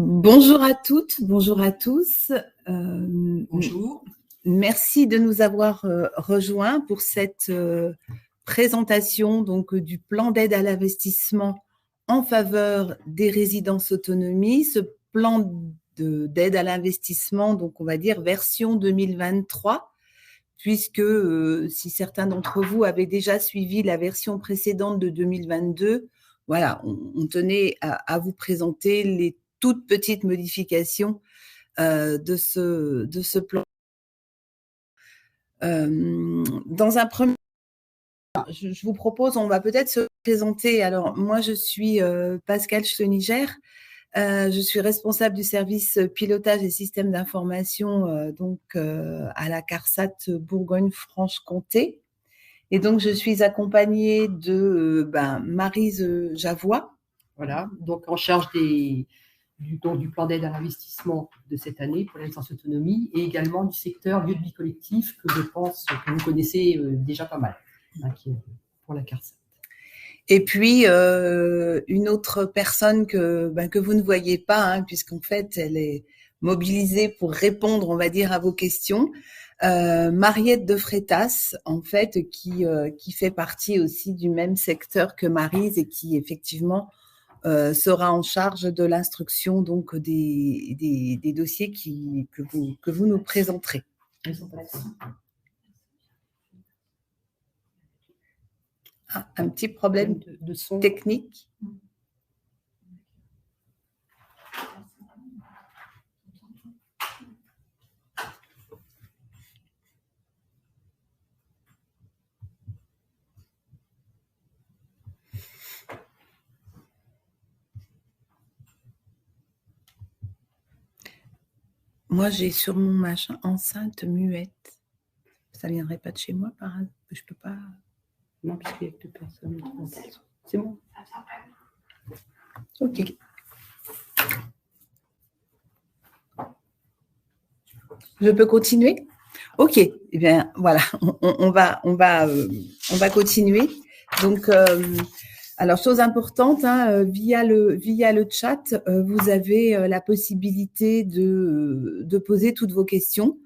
Bonjour à toutes, bonjour à tous. Bonjour. Merci de nous avoir rejoints pour cette présentation donc, du plan d'aide à l'investissement en faveur des résidences autonomie. Ce plan d'aide à l'investissement, donc on va dire version 2023, puisque si certains d'entre vous avaient déjà suivi la version précédente de 2022, voilà, on tenait à vous présenter les toutes petites modifications de ce plan. Dans un premier temps, je vous propose, on va peut-être se présenter. Alors, moi, je suis Pascale Schlöniger. Je suis responsable du service pilotage et système d'information à la CARSAT Bourgogne-Franche-Comté. Et donc, je suis accompagnée de Maryse Javois. Voilà, donc en charge du plan d'aide à l'investissement de cette année pour la licence autonomie et également du secteur lieu de vie collectif que je pense que vous connaissez déjà pas mal, pour la CARSAT. Et puis, une autre personne que vous ne voyez pas, puisqu'en fait, elle est mobilisée pour répondre, on va dire, à vos questions. Mariette de Freitas, en fait, qui fait partie aussi du même secteur que Maryse et qui, effectivement, sera en charge de l'instruction donc des dossiers que vous nous présenterez. Un petit problème de son technique. Moi, j'ai sur mon machin enceinte muette. Ça ne viendrait pas de chez moi, par exemple. Je peux pas. Non, puisqu'il n'y a que 2 personnes. C'est bon. Ok. Je peux continuer? Ok. Eh bien, voilà. On va continuer. Donc, alors, chose importante, via le chat, vous avez la possibilité de poser toutes vos questions.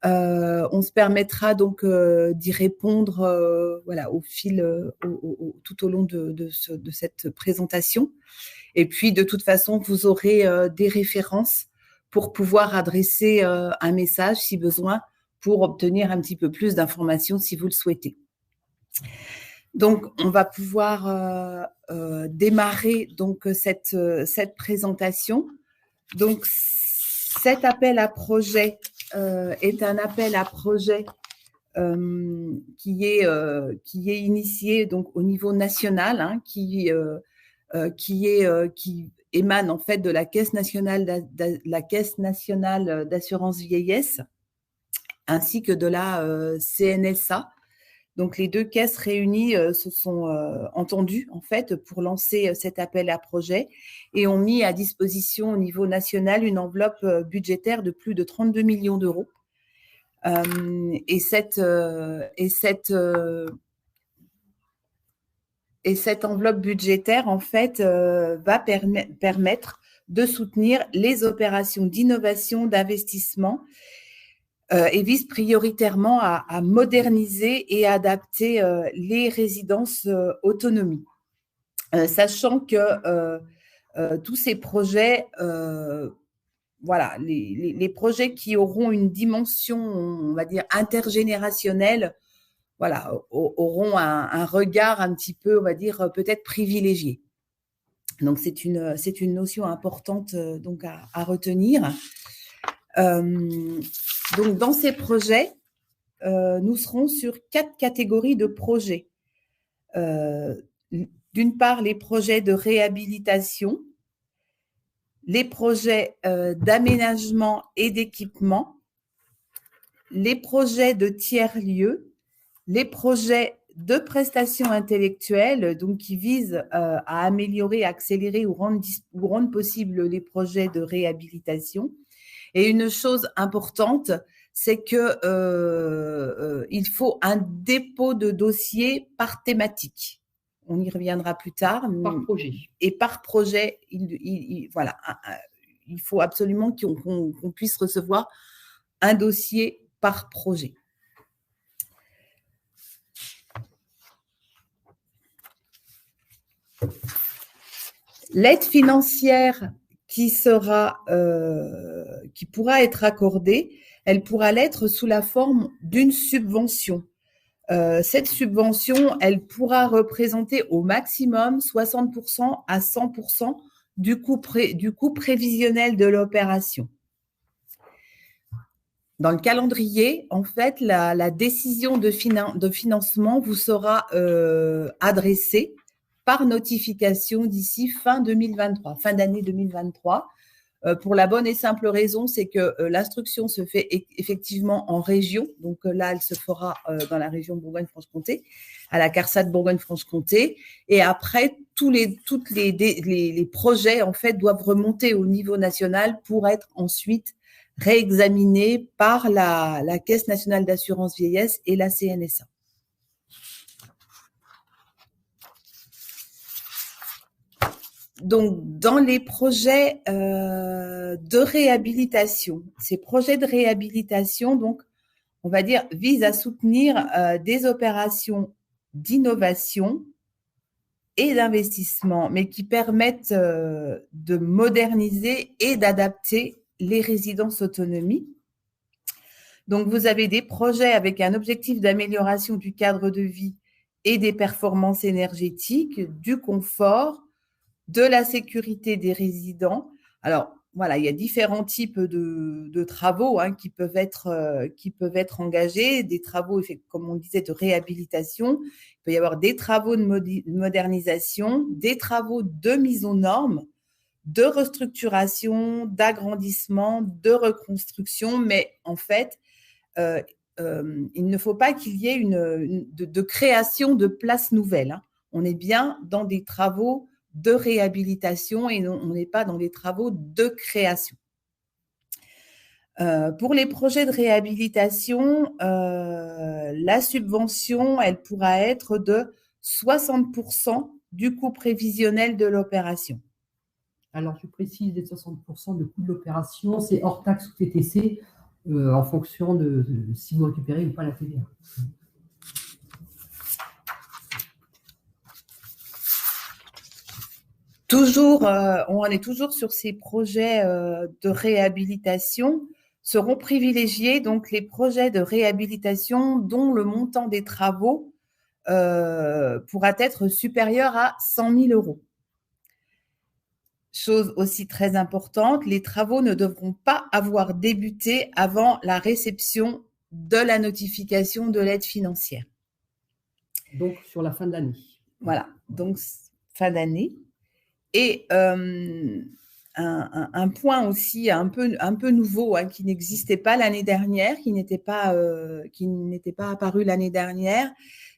On se permettra donc d'y répondre au fil, tout au long de cette présentation. Et puis, de toute façon, vous aurez des références pour pouvoir adresser un message si besoin, pour obtenir un petit peu plus d'informations si vous le souhaitez. Donc, on va pouvoir démarrer donc cette présentation. Donc, cet appel à projet est un appel à projet qui est initié donc au niveau national, qui émane en fait de la Caisse nationale d'assurance vieillesse ainsi que de la CNSA. Donc, les deux caisses réunies se sont entendues, en fait, pour lancer cet appel à projet et ont mis à disposition au niveau national une enveloppe budgétaire de plus de 32 millions d'euros. Et cette enveloppe budgétaire, en fait, va permettre de soutenir les opérations d'innovation, d'investissement et vise prioritairement à moderniser et adapter les résidences autonomie. Sachant que tous ces projets, les projets qui auront une dimension, on va dire, intergénérationnelle, auront un regard un petit peu, on va dire, peut-être privilégié. Donc, c'est une notion importante donc à retenir. Donc, dans ces projets, nous serons sur 4 catégories de projets. D'une part, les projets de réhabilitation, les projets d'aménagement et d'équipement, les projets de tiers-lieux, les projets de prestations intellectuelles, donc qui visent à améliorer, accélérer ou rendre possible les projets de réhabilitation. Et une chose importante, c'est que il faut un dépôt de dossier par thématique. On y reviendra plus tard. Par projet. Et par projet, il faut absolument qu'on puisse recevoir un dossier par projet. L'aide financière qui pourra être accordée, elle pourra l'être sous la forme d'une subvention. Cette subvention, elle pourra représenter au maximum 60% à 100% du coût prévisionnel de l'opération. Dans le calendrier, en fait, la décision de financement vous sera adressée par notification d'ici fin 2023, fin d'année 2023. Pour la bonne et simple raison, c'est que l'instruction se fait effectivement en région. Donc là, elle se fera dans la région Bourgogne-Franche-Comté, à la CARSAT Bourgogne-Franche-Comté. Et après, tous les projets, en fait, doivent remonter au niveau national pour être ensuite réexaminés par la Caisse nationale d'assurance vieillesse et la CNSA. Donc, dans les projets de réhabilitation, ces projets de réhabilitation, donc, on va dire, visent à soutenir des opérations d'innovation et d'investissement, mais qui permettent de moderniser et d'adapter les résidences autonomie. Donc, vous avez des projets avec un objectif d'amélioration du cadre de vie et des performances énergétiques, du confort, de la sécurité des résidents. Alors, voilà, il y a différents types de travaux qui peuvent être engagés, des travaux, comme on disait, de réhabilitation. Il peut y avoir des travaux de modernisation, des travaux de mise aux normes, de restructuration, d'agrandissement, de reconstruction, mais en fait, il ne faut pas qu'il y ait de création de places nouvelles. On est bien dans des travaux de réhabilitation et on n'est pas dans des travaux de création. Pour les projets de réhabilitation, la subvention, elle pourra être de 60% du coût prévisionnel de l'opération. Alors, je précise, les 60% de coût de l'opération, c'est hors taxe ou TTC, en fonction de si vous récupérez ou pas la TVA. Toujours, on est toujours sur ces projets de réhabilitation. Seront privilégiés donc les projets de réhabilitation dont le montant des travaux pourra être supérieur à 100 000 €. Chose aussi très importante, les travaux ne devront pas avoir débuté avant la réception de la notification de l'aide financière. Donc, sur la fin de l'année. Voilà, donc fin d'année. Et un point aussi un peu nouveau qui n'existait pas l'année dernière, qui n'était pas apparu l'année dernière,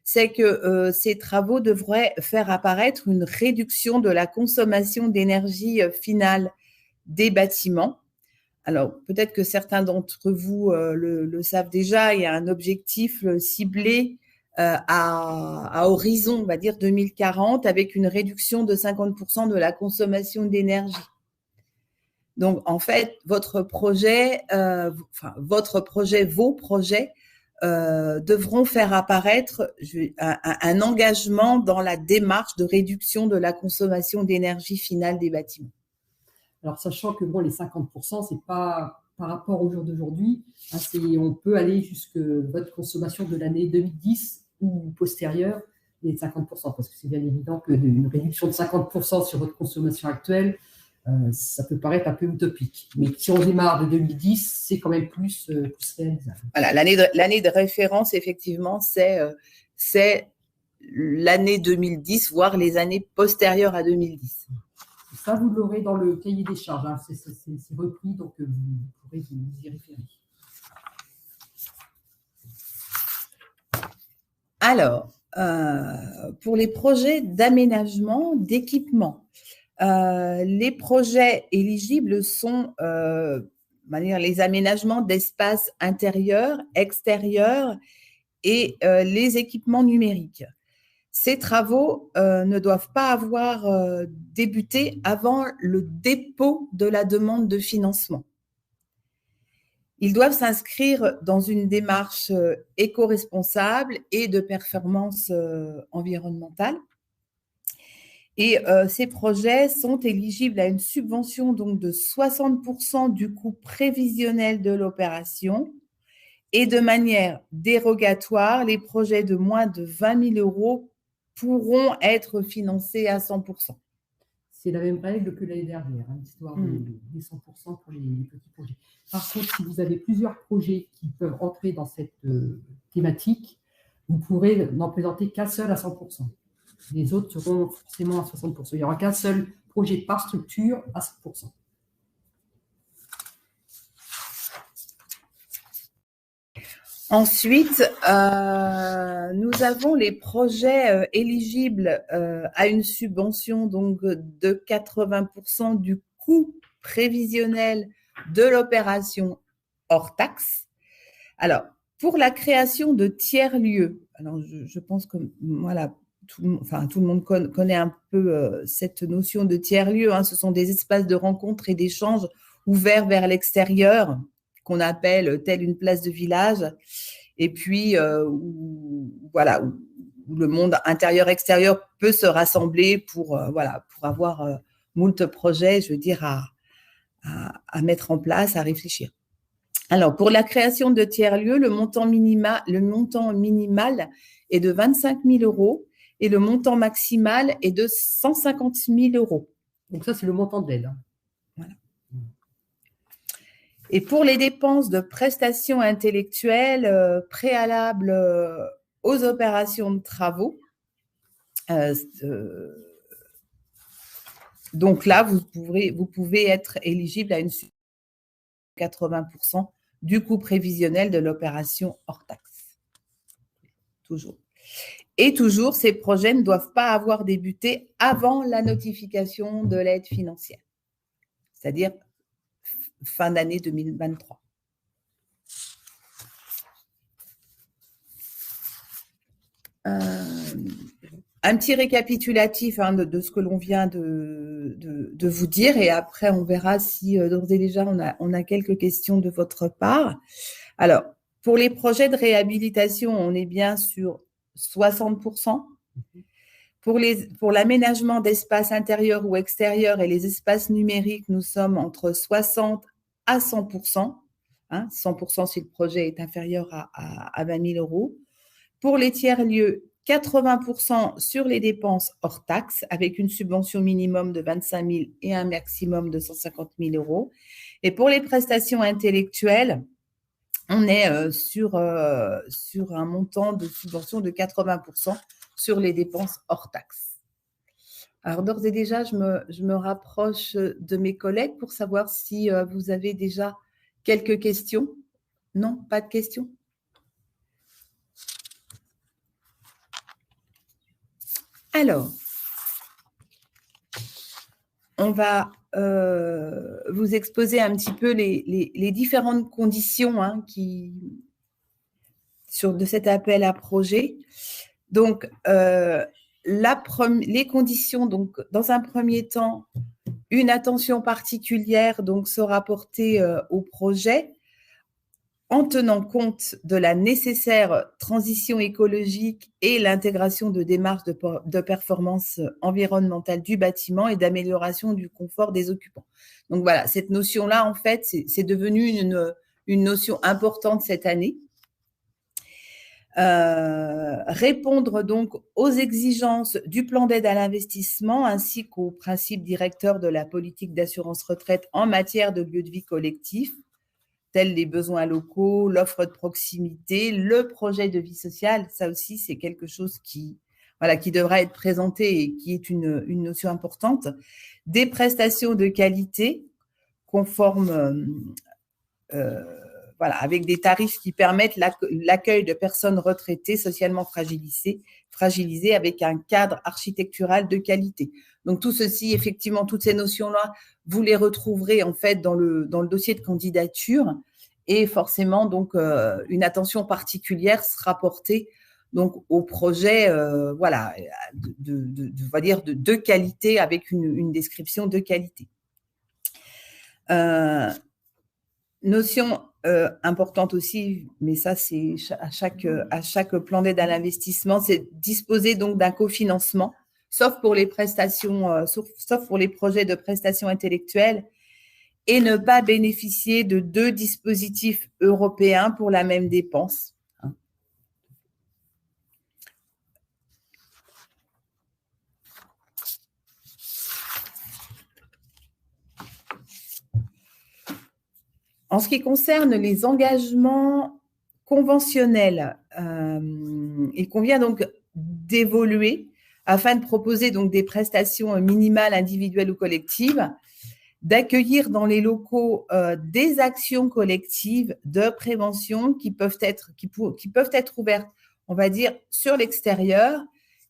c'est que ces travaux devraient faire apparaître une réduction de la consommation d'énergie finale des bâtiments. Alors, peut-être que certains d'entre vous le savent déjà, il y a un objectif ciblé à horizon, on va dire 2040, avec une réduction de 50% de la consommation d'énergie. Donc, en fait, vos projets devront faire apparaître un engagement dans la démarche de réduction de la consommation d'énergie finale des bâtiments. Alors, sachant que les 50%, c'est pas par rapport au jour d'aujourd'hui, on peut aller jusque votre consommation de l'année 2010 ou postérieure, les 50%, parce que c'est bien évident qu'une réduction de 50% sur votre consommation actuelle, ça peut paraître un peu utopique. Mais si on démarre de 2010, c'est quand même plus réalisable. Voilà, l'année de référence, effectivement, c'est l'année 2010, voire les années postérieures à 2010. Ça, vous l'aurez dans le cahier des charges. C'est repris, donc vous pourrez vous y référer. Alors, pour les projets d'aménagement, d'équipement, les projets éligibles sont les aménagements d'espaces intérieurs, extérieurs et les équipements numériques. Ces travaux ne doivent pas avoir débuté avant le dépôt de la demande de financement. Ils doivent s'inscrire dans une démarche éco-responsable et de performance environnementale. Et ces projets sont éligibles à une subvention donc de 60% du coût prévisionnel de l'opération. Et de manière dérogatoire, les projets de moins de 20 000 euros pourront être financés à 100%. C'est la même règle que l'année dernière, l'histoire des 100% pour les petits projets. Par contre, si vous avez plusieurs projets qui peuvent entrer dans cette thématique, vous pourrez n'en présenter qu'un seul à 100%. Les autres seront forcément à 60%. Il n'y aura qu'un seul projet par structure à 100%. Ensuite, nous avons les projets éligibles à une subvention donc de 80% du coût prévisionnel de l'opération hors taxe. Alors, pour la création de tiers-lieux, alors je pense que voilà, tout le monde connaît un peu cette notion de tiers-lieux. Ce sont des espaces de rencontre et d'échange ouverts vers l'extérieur, qu'on appelle telle une place de village, et puis où le monde intérieur-extérieur peut se rassembler pour avoir moult projets, je veux dire, à mettre en place, à réfléchir. Alors, pour la création de tiers-lieux, le montant minimal est de 25 000 euros et le montant maximal est de 150 000 euros. Donc ça, c'est le montant de l'aide. Voilà. Et pour les dépenses de prestations intellectuelles préalables aux opérations de travaux, donc là, vous pouvez être éligible à une subvention de 80% du coût prévisionnel de l'opération hors taxe. Toujours. Et toujours, ces projets ne doivent pas avoir débuté avant la notification de l'aide financière, c'est-à-dire fin d'année 2023. Un petit récapitulatif de ce que l'on vient de vous dire, et après on verra si d'ores et déjà on a quelques questions de votre part. Alors, pour les projets de réhabilitation, on est bien sur 60%. Pour l'aménagement d'espaces intérieurs ou extérieurs et les espaces numériques, nous sommes entre 60 à 100%. 100% si le projet est inférieur à 20 000 euros. Pour les tiers-lieux, 80% sur les dépenses hors taxes, avec une subvention minimum de 25 000 et un maximum de 150 000 euros. Et pour les prestations intellectuelles, on est sur un montant de subvention de 80% sur les dépenses hors taxes. Alors, d'ores et déjà, je me rapproche de mes collègues pour savoir si vous avez déjà quelques questions. Non, pas de questions? Alors, on va vous exposer un petit peu les différentes conditions de cet appel à projet. Donc, les conditions, donc, dans un premier temps, une attention particulière donc, sera portée au projet en tenant compte de la nécessaire transition écologique et l'intégration de démarches de performance environnementale du bâtiment et d'amélioration du confort des occupants. Donc voilà, cette notion-là, en fait, c'est devenu une notion importante cette année. Répondre donc aux exigences du plan d'aide à l'investissement ainsi qu'aux principes directeurs de la politique d'assurance retraite en matière de lieu de vie collectif, tels les besoins locaux, l'offre de proximité, le projet de vie sociale. Ça aussi, c'est quelque chose qui devra être présenté et qui est une notion importante. Des prestations de qualité conformes avec des tarifs qui permettent l'accueil de personnes retraitées socialement fragilisées avec un cadre architectural de qualité. Donc, tout ceci, effectivement, toutes ces notions-là, vous les retrouverez en fait dans le dossier de candidature et forcément, donc, une attention particulière sera portée donc aux projets voilà, on va dire de qualité, avec une description de qualité. Notion importante aussi, mais ça c'est à chaque plan d'aide à l'investissement, c'est disposer donc d'un cofinancement, sauf pour les prestations, sauf pour les projets de prestations intellectuelles, et ne pas bénéficier de 2 dispositifs européens pour la même dépense. En ce qui concerne les engagements conventionnels, il convient donc d'évoluer afin de proposer donc des prestations minimales individuelles ou collectives, d'accueillir dans les locaux des actions collectives de prévention qui peuvent être ouvertes, on va dire, sur l'extérieur,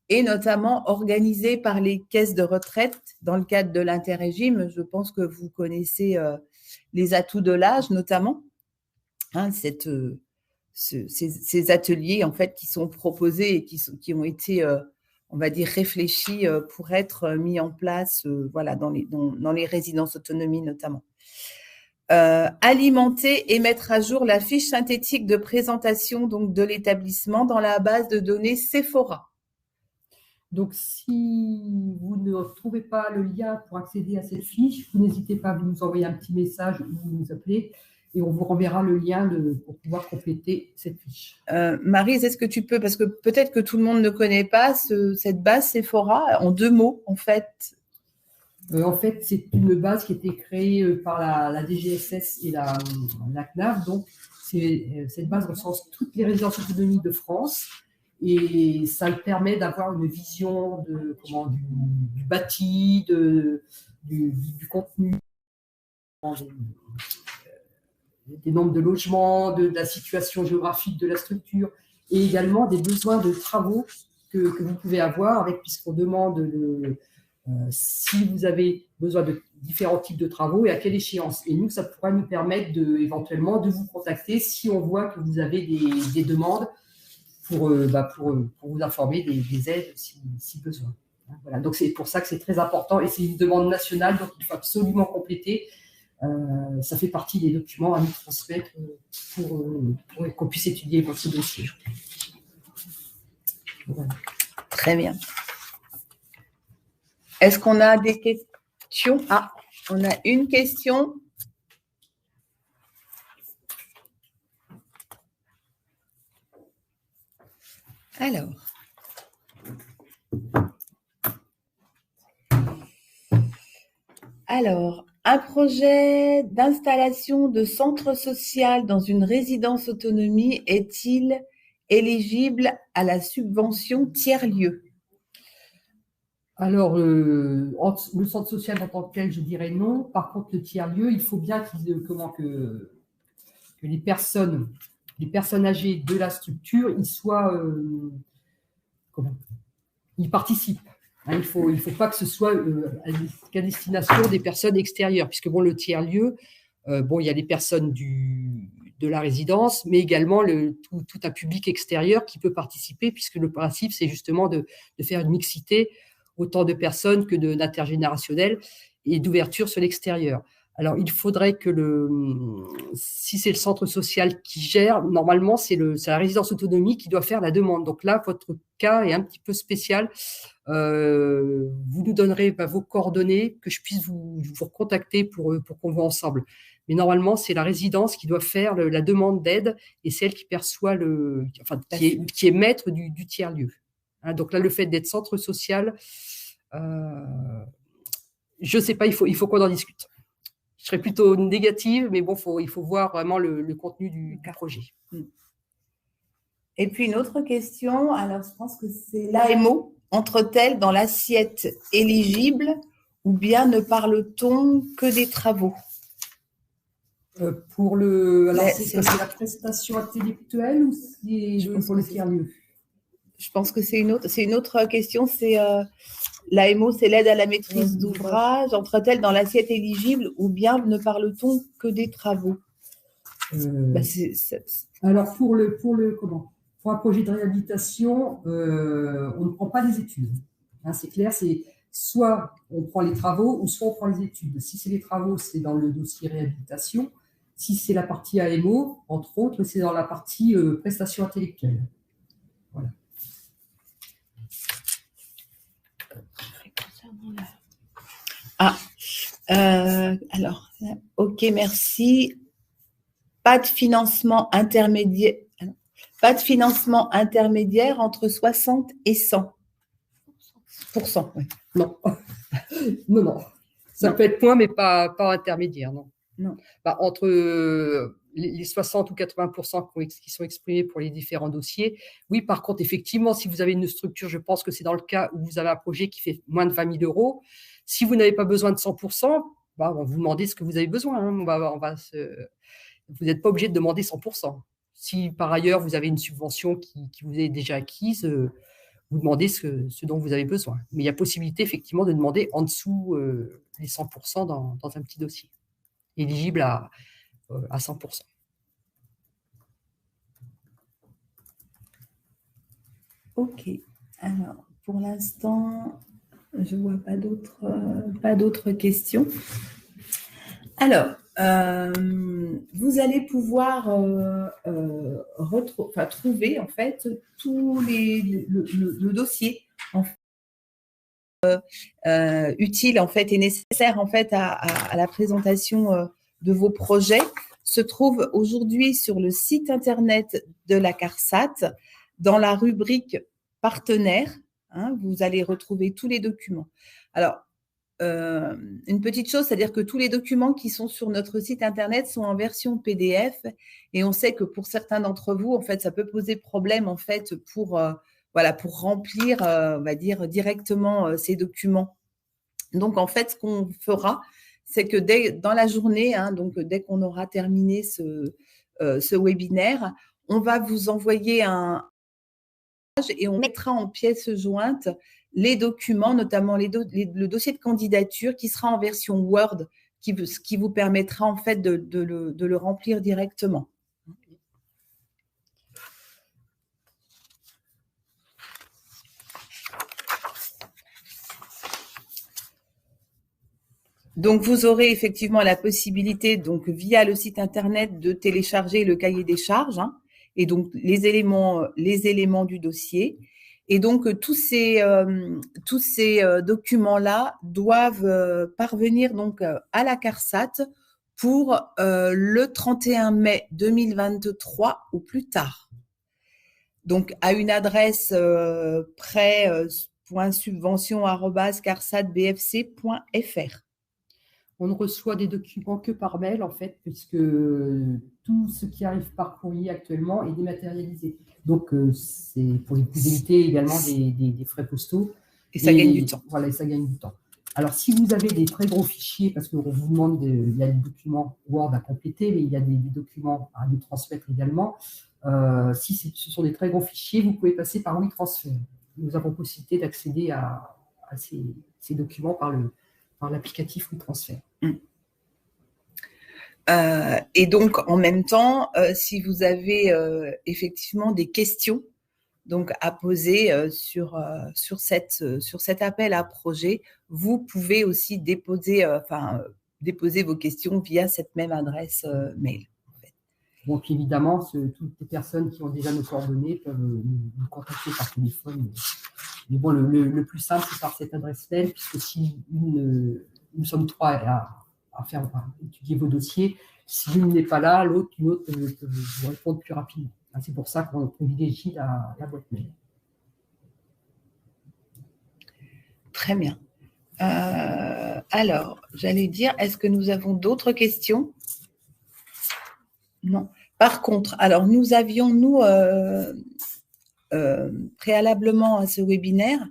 et notamment organisées par les caisses de retraite dans le cadre de l'interrégime. Je pense que vous connaissez les atouts de l'âge, notamment, hein, ces ateliers en fait qui sont proposés et qui ont été on va dire réfléchis pour être mis en place voilà, dans les résidences autonomie notamment. Alimenter et mettre à jour la fiche synthétique de présentation donc de l'établissement dans la base de données Sephora. Donc, si vous ne trouvez pas le lien pour accéder à cette fiche, vous n'hésitez pas à nous envoyer un petit message ou vous nous appeler et on vous renverra le lien pour pouvoir compléter cette fiche. Maryse, est-ce que tu peux, parce que peut-être que tout le monde ne connaît pas cette base Sephora, en 2 mots en fait. En fait, c'est une base qui a été créée par la DGSS et la CNAV. Donc, cette base recense toutes les résidences autonomie de France. Et ça permet d'avoir une vision du bâti, du contenu, des nombres de logements, de la situation géographique de la structure, et également des besoins de travaux que vous pouvez avoir, puisqu'on demande si vous avez besoin de différents types de travaux et à quelle échéance. Et nous, ça pourra nous permettre éventuellement de vous contacter si on voit que vous avez des demandes, pour vous informer des aides si besoin. Voilà. Donc, c'est pour ça que c'est très important et c'est une demande nationale, donc il faut absolument compléter. Ça fait partie des documents à nous transmettre pour qu'on puisse étudier votre dossier. Voilà. Très bien. Est-ce qu'on a des questions? Ah, on a une question. Alors, un projet d'installation de centre social dans une résidence autonomie est-il éligible à la subvention tiers-lieu? Alors, le centre social en tant que tel, je dirais non. Par contre, le tiers-lieu, il faut bien que les personnes âgées de la structure, ils participent. Il faut pas que ce soit qu'à destination des personnes extérieures, puisque le tiers-lieu, il y a les personnes de la résidence, mais également tout un public extérieur qui peut participer, puisque le principe, c'est justement de faire une mixité, autant de personnes que d'intergénérationnel et d'ouverture sur l'extérieur. Alors, il faudrait que si c'est le centre social qui gère, normalement, c'est la résidence autonomie qui doit faire la demande. Donc là, votre cas est un petit peu spécial. Vous nous donnerez vos coordonnées, que je puisse vous recontacter pour qu'on voit ensemble. Mais normalement, c'est la résidence qui doit faire la demande d'aide et c'est elle qui perçoit qui est maître du tiers-lieu. Hein, donc là, le fait d'être centre social, je ne sais pas, il faut qu'on en discute. Je serais plutôt négative, mais il faut voir vraiment le contenu du projet. Et puis une autre question, alors je pense que c'est l'AMO, entre-t-elle dans l'assiette éligible ou bien ne parle-t-on que des travaux? C'est la prestation intellectuelle ou c'est pour le tiers-lieu? Je pense que c'est une autre question, c'est l'AMO, c'est l'aide à la maîtrise d'ouvrage, entre-t-elle dans l'assiette éligible ou bien ne parle-t-on que des travaux? Alors pour pour un projet de réhabilitation, on ne prend pas les études. Hein, c'est clair, c'est soit on prend les travaux ou soit on prend les études. Si c'est les travaux, c'est dans le dossier réhabilitation. Si c'est la partie AMO, entre autres, c'est dans la partie prestations intellectuelles. Voilà. Alors, ok, merci. Pas de financement intermédiaire. Pas de financement intermédiaire entre 60 et 100%. Oui. Non. Non. Ça peut être point, mais pas intermédiaire, non. Bah, entre les 60 ou 80% qui sont exprimés pour les différents dossiers. Oui, par contre, effectivement, si vous avez une structure, je pense que c'est dans le cas où vous avez un projet qui fait moins de 20 000 euros. Si vous n'avez pas besoin de 100%, bah, on va vous demander ce que vous avez besoin. Hein. Vous n'êtes pas obligé de demander 100%. Si par ailleurs vous avez une subvention qui vous est déjà acquise, vous demandez ce dont vous avez besoin. Mais il y a possibilité effectivement de demander en dessous les 100% dans un petit dossier, éligible à 100%. Ok. Alors, pour l'instant, je ne vois pas d'autres questions. Alors, vous allez pouvoir trouver en fait tous le dossier en fait, utile en fait et nécessaire en fait à la présentation de vos projets se trouve aujourd'hui sur le site internet de la CARSAT dans la rubrique partenaires. Hein, vous allez retrouver tous les documents. Alors, une petite chose, c'est-à-dire que tous les documents qui sont sur notre site internet sont en version PDF et on sait que pour certains d'entre vous, en fait, ça peut poser problème en fait pour remplir, on va dire directement ces documents. Donc en fait, ce qu'on fera, c'est que dans la journée, hein, donc dès qu'on aura terminé ce webinaire, on va vous envoyer et on mettra en pièces jointes les documents, notamment le dossier de candidature qui sera en version Word, qui vous permettra en fait de le remplir directement. Donc, vous aurez effectivement la possibilité, donc via le site internet, de télécharger le cahier des charges, hein, et donc les éléments du dossier. Et donc tous ces documents-là doivent parvenir donc à la CARSAT pour le 31 mai 2023 ou plus tard. Donc à une adresse prêt.subvention@carsatbfc.fr. On ne reçoit des documents que par mail, en fait, puisque tout ce qui arrive par courrier actuellement est dématérialisé. Donc, c'est pour éviter également des frais postaux. Et ça gagne du temps. Voilà, et ça gagne du temps. Alors, si vous avez des très gros fichiers, parce qu'on vous demande, il y a des documents Word à compléter, mais il y a des documents à nous transmettre également. Si ce sont des très gros fichiers, vous pouvez passer par WeTransfer. Nous avons possibilité d'accéder à ces documents par l'applicatif WeTransfer. Et donc, en même temps, si vous avez effectivement des questions donc à poser sur cet appel à projet, vous pouvez aussi déposer vos questions via cette même adresse mail. En fait. Bon, puis évidemment, toutes les personnes qui ont déjà nos coordonnées peuvent nous contacter par téléphone. Mais bon, le plus simple, c'est par cette adresse mail, puisque si nous sommes trois à étudier vos dossiers, si l'une n'est pas là, une autre peut vous répondre plus rapidement. C'est pour ça qu'on privilégie la boîte mail. Très bien. Alors, j'allais dire, est-ce que nous avons d'autres questions? Non. Par contre, alors nous avions, préalablement à ce webinaire,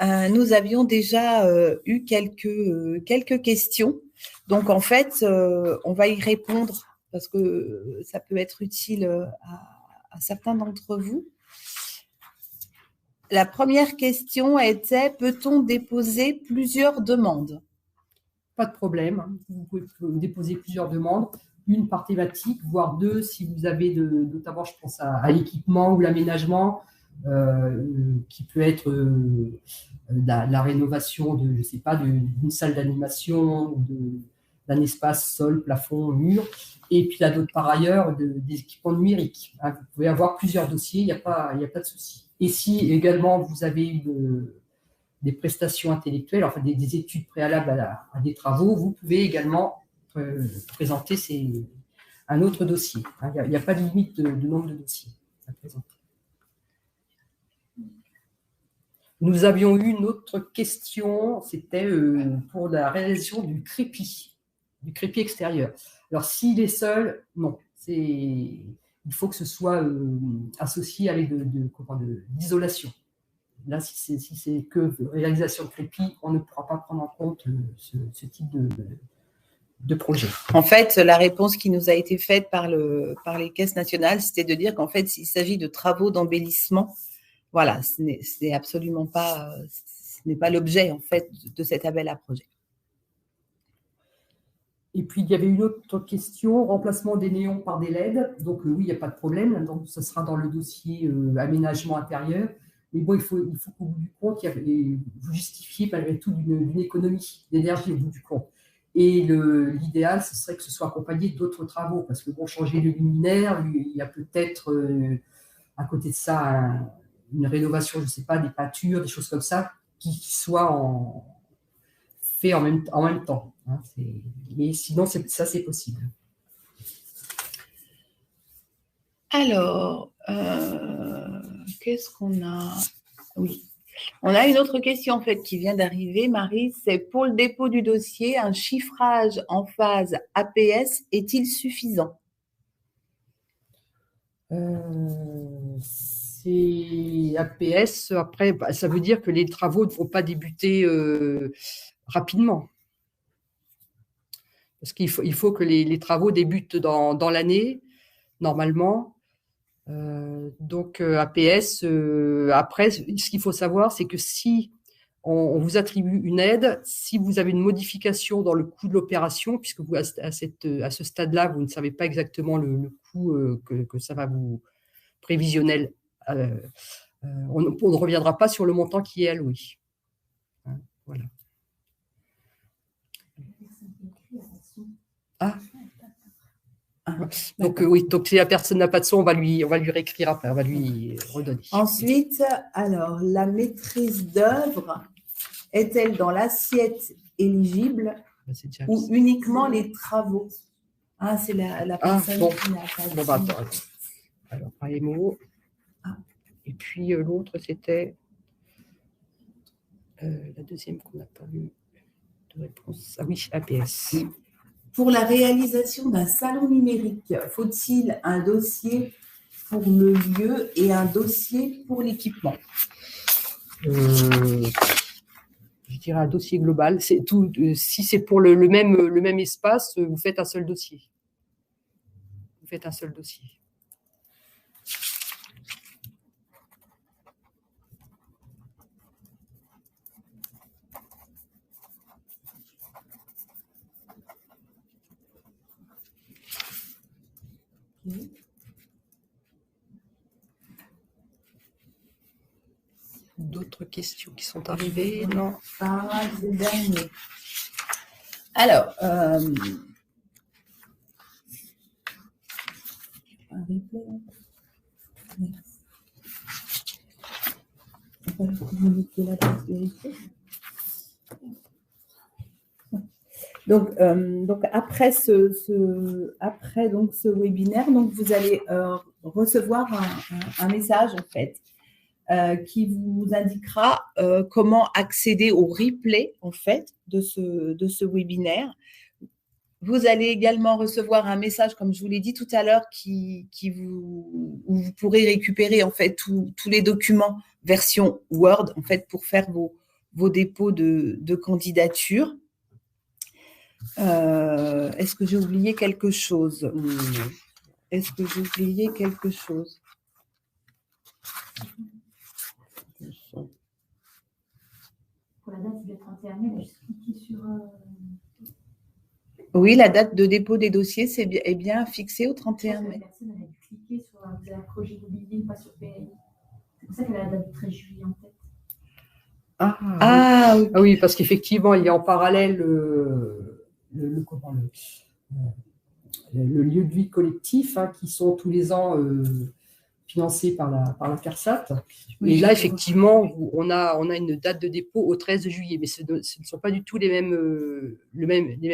nous avions déjà eu quelques questions. Donc, en fait, on va y répondre parce que ça peut être utile à certains d'entre vous. La première question était, peut-on déposer plusieurs demandes? Pas de problème. Vous pouvez déposer plusieurs demandes. une par thématique, voire deux si vous avez notamment, je pense à l'équipement ou l'aménagement, qui peut être la rénovation de, je sais pas, d'une salle d'animation, d'un espace sol, plafond, mur. Et puis là, d'autres par ailleurs, des équipements numériques. Hein, vous pouvez avoir plusieurs dossiers, il n'y a pas de souci. Et si également vous avez des prestations intellectuelles, enfin des études préalables à des travaux, vous pouvez également présenter un autre dossier. Hein, il n'y a pas de limite de nombre de dossiers à présenter. Nous avions eu une autre question, c'était pour la réalisation du crépi extérieur. Alors, s'il est seul, non. Il faut que ce soit associé avec d'isolation. Là, si c'est que réalisation de crépi, on ne pourra pas prendre en compte ce type de projet. En fait, la réponse qui nous a été faite par les caisses nationales, c'était de dire qu'en fait, s'il s'agit de travaux d'embellissement, voilà, ce n'est absolument pas, ce n'est pas l'objet en fait de cet appel à projet. Et puis, il y avait une autre question, remplacement des néons par des LED. Donc, oui, il n'y a pas de problème. Donc, ce sera dans le dossier aménagement intérieur. Mais bon, il faut qu'au bout du compte, vous justifiez malgré tout d'une économie d'énergie au bout du compte. Et l'idéal, ce serait que ce soit accompagné d'autres travaux. Parce que, bon, changer le luminaire, il y a peut-être, à côté de ça, une rénovation, je ne sais pas, des peintures, des choses comme ça, qui soient fait en même temps. Hein, mais sinon, ça, c'est possible. Alors, qu'est-ce qu'on a? Oui. On a une autre question en fait qui vient d'arriver, Marie. C'est pour le dépôt du dossier, un chiffrage en phase APS est-il suffisant? C'est APS. Après, ça veut dire que les travaux ne vont pas débuter rapidement. Parce qu'il faut que les travaux débutent dans l'année, normalement. Donc, APS, après, ce qu'il faut savoir, c'est que si on vous attribue une aide, si vous avez une modification dans le coût de l'opération, puisque vous, à ce stade-là, vous ne savez pas exactement le coût que ça va vous prévisionnel, on ne reviendra pas sur le montant qui est alloué. Hein, voilà. Ah. Donc, oui, donc si la personne n'a pas de son, on va lui réécrire après, on va lui redonner. Ensuite, alors, la maîtrise d'œuvre est-elle dans l'assiette éligible ou uniquement les travaux? Ah, c'est la personne qui n'a pas de son. Attends. Alors, AMO. Et puis, l'autre, c'était la deuxième qu'on n'a pas eu de réponse. Ah oui, APS. Pour la réalisation d'un salon numérique, faut-il un dossier pour le lieu et un dossier pour l'équipement? Je dirais un dossier global. C'est tout. Si c'est pour le même espace, vous faites un seul dossier. Vous faites un seul dossier. D'autres questions qui sont arrivées? Non. Ah, c'est le dernier. Alors, un replay. Merci. On va communiquer l'adresse vérifiée. Donc après ce webinaire, donc vous allez recevoir un message en fait qui vous indiquera comment accéder au replay en fait de ce webinaire. Vous allez également recevoir un message, comme je vous l'ai dit tout à l'heure, où vous pourrez récupérer en fait tous les documents version Word en fait pour faire vos dépôts de candidature. Est-ce que j'ai oublié quelque chose? Est-ce que j'ai oublié quelque chose? Pour la date, c'est le 31 mai, je cliquer sur… Oui, la date de dépôt des dossiers est bien fixée au 31 mai. La personne a cliqué sur un projet immobilier, pas sur PNI. C'est pour ça qu'elle a la date du 13 juillet en tête. Ah, oui. Ah oui, parce qu'effectivement, il y a en parallèle le lieu de vie collectif, hein, qui sont tous les ans financés par la CARSAT. Oui, et là, effectivement, on a une date de dépôt au 13 juillet, mais ce ne sont pas du tout les mêmes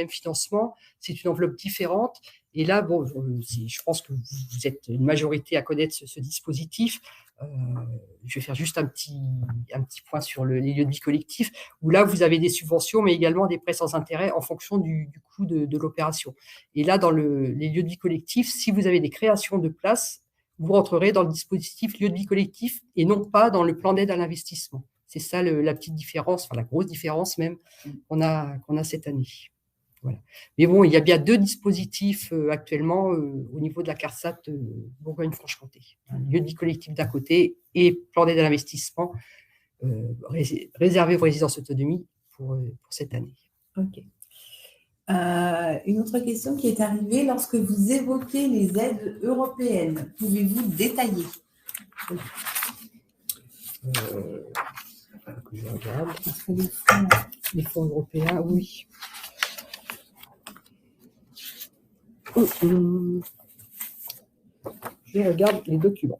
financements. C'est une enveloppe différente. Et là, bon, je pense que vous êtes une majorité à connaître ce dispositif. Je vais faire juste un petit point sur les lieux de vie collectifs, où là, vous avez des subventions, mais également des prêts sans intérêt en fonction du coût de l'opération. Et là, dans les lieux de vie collectifs, si vous avez des créations de places, vous rentrerez dans le dispositif lieu de vie collectif et non pas dans le plan d'aide à l'investissement. C'est ça la petite différence, enfin la grosse différence même qu'on a cette année. Voilà. Mais bon, il y a bien 2 dispositifs actuellement au niveau de la CARSAT Bourgogne-Franche-Comté. Lieu de vie collectif d'un côté et plan d'aide à l'investissement réservé aux résidences autonomie pour cette année. Ok. Une autre question qui est arrivée, lorsque vous évoquez les aides européennes, pouvez-vous détailler? Que je regarde. Les fonds européens, oui. Je regarde les documents.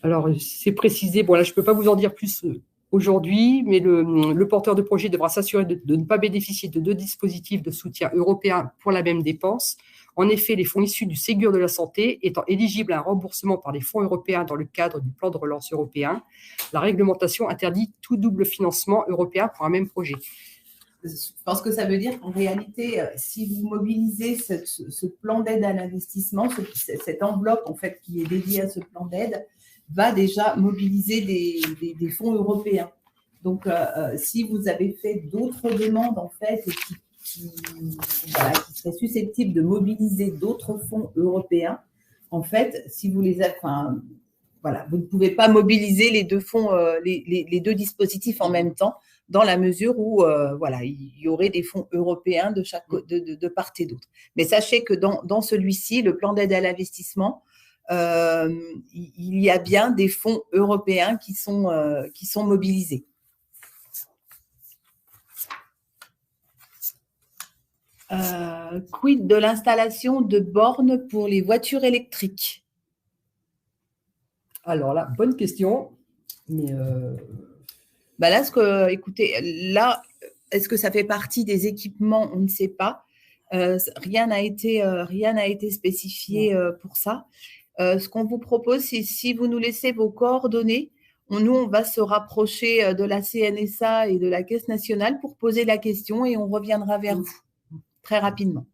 Alors, c'est précisé, bon là, je ne peux pas vous en dire plus aujourd'hui, mais le porteur de projet devra s'assurer de ne pas bénéficier de 2 dispositifs de soutien européens pour la même dépense. En effet, les fonds issus du Ségur de la santé étant éligibles à un remboursement par les fonds européens dans le cadre du plan de relance européen, la réglementation interdit tout double financement européen pour un même projet. Je pense que ça veut dire qu'en réalité, si vous mobilisez ce plan d'aide à l'investissement, cette enveloppe en fait qui est dédiée à ce plan d'aide, va déjà mobiliser des fonds européens. Donc, si vous avez fait d'autres demandes en fait et qui seraient susceptibles de mobiliser d'autres fonds européens, en fait, si vous les avez, vous ne pouvez pas mobiliser les 2 fonds, les 2 dispositifs en même temps, dans la mesure où il y aurait des fonds européens de part et d'autre. Mais sachez que dans celui-ci, le plan d'aide à l'investissement, il y a bien des fonds européens qui sont mobilisés. Quid de l'installation de bornes pour les voitures électriques? Alors là, bonne question, mais là, est-ce que ça fait partie des équipements? On ne sait pas. Rien n'a été spécifié pour ça. Ce qu'on vous propose, c'est si vous nous laissez vos coordonnées, on va se rapprocher de la CNSA et de la Caisse nationale pour poser la question et on reviendra vers vous très rapidement.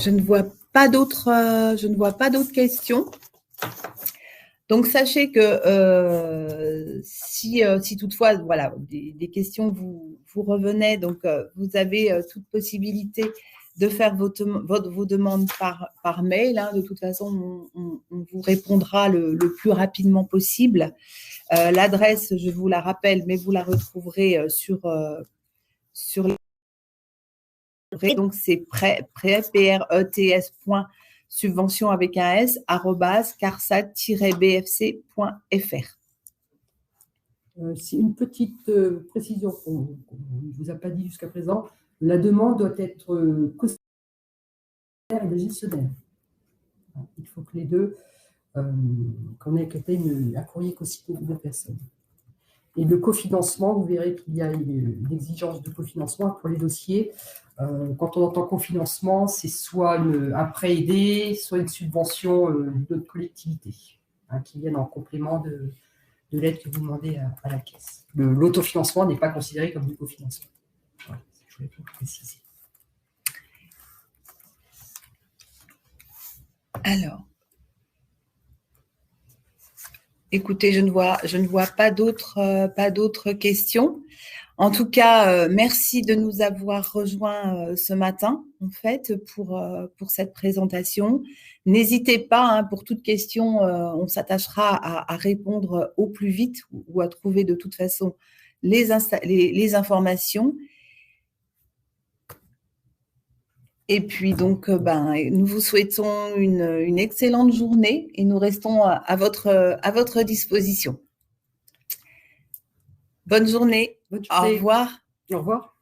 Je ne vois pas d'autres questions. Donc, sachez que si toutefois, des questions vous revenaient, donc vous avez toute possibilité de faire vos demandes par mail. Hein. De toute façon, on vous répondra le plus rapidement possible. L'adresse, je vous la rappelle, mais vous la retrouverez sur donc c'est prets.subvention avec un s @carsat-bfc.fr. C'est une petite précision qu'on ne vous a pas dit jusqu'à présent. La demande doit être cosignataire et de gestionnaire. Il faut que les deux, qu'on ait un courrier cosigné de 2 personnes. Et le cofinancement, vous verrez qu'il y a une exigence de cofinancement pour les dossiers. Quand on entend cofinancement, c'est soit un prêt aidé, soit une subvention d'autres collectivités qui viennent en complément de l'aide que vous demandez à la caisse. L'autofinancement n'est pas considéré comme du cofinancement. Voilà, je je vais préciser. Alors, écoutez, je ne vois pas d'autres questions. En tout cas, merci de nous avoir rejoints ce matin, en fait, pour cette présentation. N'hésitez pas, hein, pour toute question, on s'attachera à répondre au plus vite ou à trouver de toute façon les informations. Et puis donc, nous vous souhaitons une excellente journée et nous restons à votre disposition. Bonne journée. Bonne journée. Au revoir. Au revoir.